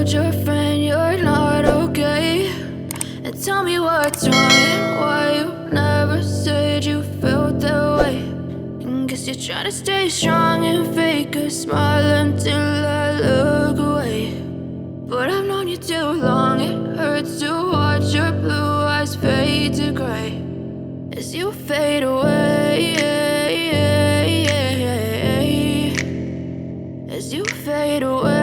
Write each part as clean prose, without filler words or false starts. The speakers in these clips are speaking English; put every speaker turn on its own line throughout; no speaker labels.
told your friend you're not okay? And tell me what's wrong and why you never said you felt that way. And guess you're trying to stay strong and fake a smile until I look away. But I've known you too long, it hurts to watch your blue eyes fade to gray as you fade away, as you fade away.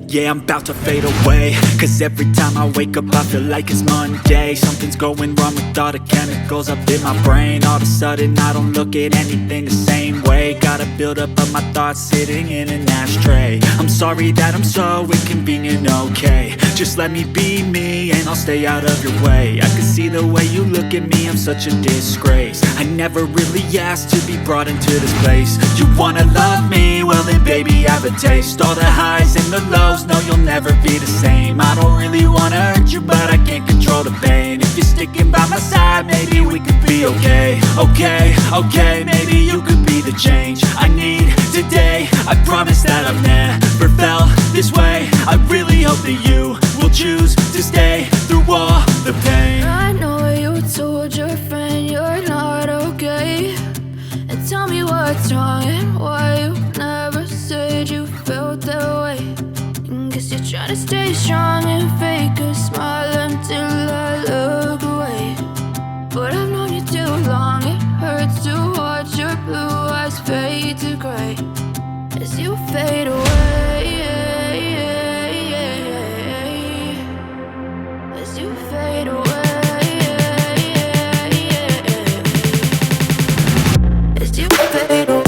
Yeah, I'm about to fade away, cause every time I wake up I feel like it's Monday. Something's going wrong with all the chemicals up in my brain. All of a sudden I don't look at anything the same way. Got a buildup of my thoughts sitting in an ashtray. I'm sorry that I'm so inconvenient, okay? Just let me be me and I'll stay out of your way. I can see the way you look at me, I'm such a disgrace. I never really asked to be brought into this place. You wanna love me? Well then baby, have a taste. All the highs and the lows, no, you'll never be the same. I don't really wanna hurt you, but I can't control the pain. If you're sticking by my side, maybe we could be okay. Okay, maybe you could be the change I need today. I promise that I've never felt this way. I really hope that you will choose to stay through all the pain.
I know you told your friend you're not okay. And tell me what's wrong and why you never said you felt that way. And guess you're trying to stay strong and fake a smile until I look away. But I've known you too long, it hurts to watch your blue eyes fade to gray as you fade away, as you fade away. As you fade away,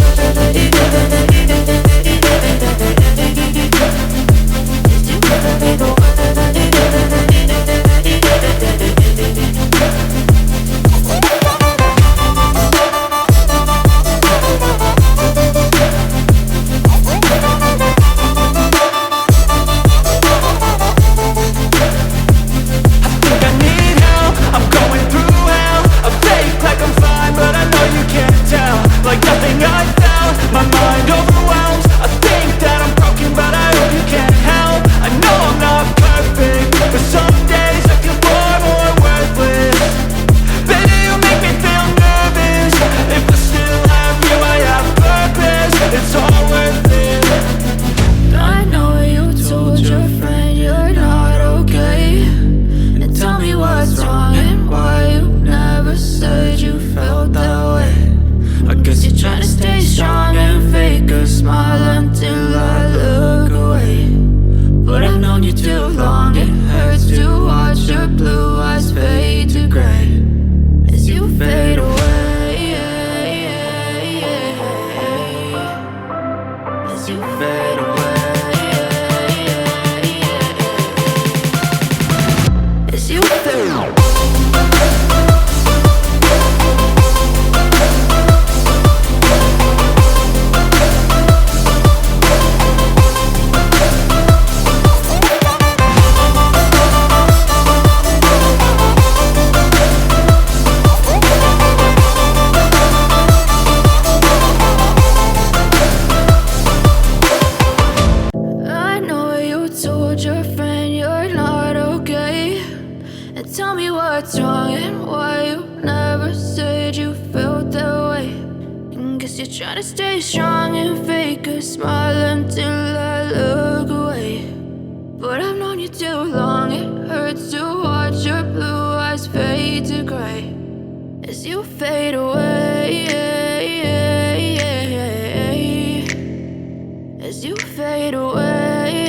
as you fade away.
Like nothing I found, my mind overwhelms. I think that I'm broken, but I hope you can't help. I know I'm not perfect, but some days I feel far more worthless. Baby, you make me feel nervous. If I still have you, I have purpose. It's all worth it.
I know you told your friend you're not okay. And tell me what's wrong and why you never said you felt that way. I guess you're trying to stay strong and fake a smile until I look away. But I've known you too long, it hurts to watch your blue eyes fade to gray as you fade away, as you fade away, as you fade away. Tell me what's wrong and why you never said you felt that way. And guess you're trying to stay strong and fake a smile until I look away. But I've known you too long, it hurts to watch your blue eyes fade to gray as you fade away, as you fade away.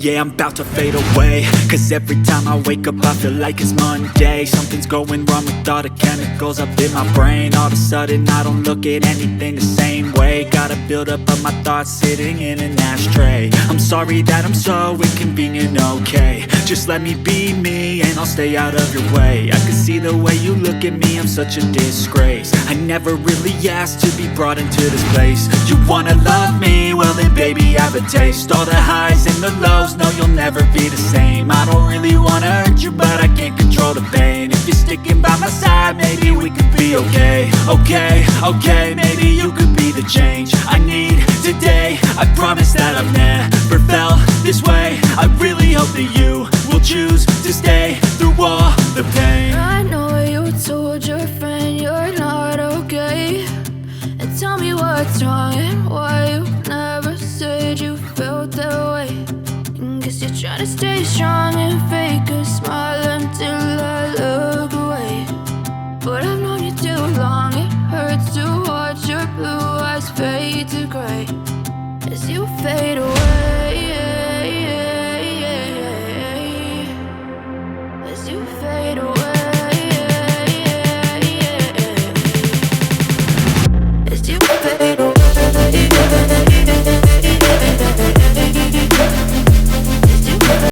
Yeah, I'm about to fade away, cause every time I wake up I feel like it's Monday. Something's going wrong with all the chemicals up in my brain. All of a sudden I don't look at anything the same way. Got a buildup of my thoughts sitting in an ashtray. I'm sorry that I'm so inconvenient, okay? Just let me be me and I'll stay out of your way. I can see the way you look at me, I'm such a disgrace. I never really asked to be brought into this place. You wanna love me? Well then baby, have a taste. All the highs and the lows, no you'll never be the same. I don't really wanna hurt you, but I can't control the pain. If you're sticking by my side, maybe we could be okay. Okay, maybe you could be the change I need today. I promise that I've never felt this way. I really hope that you will choose to stay through all the pain.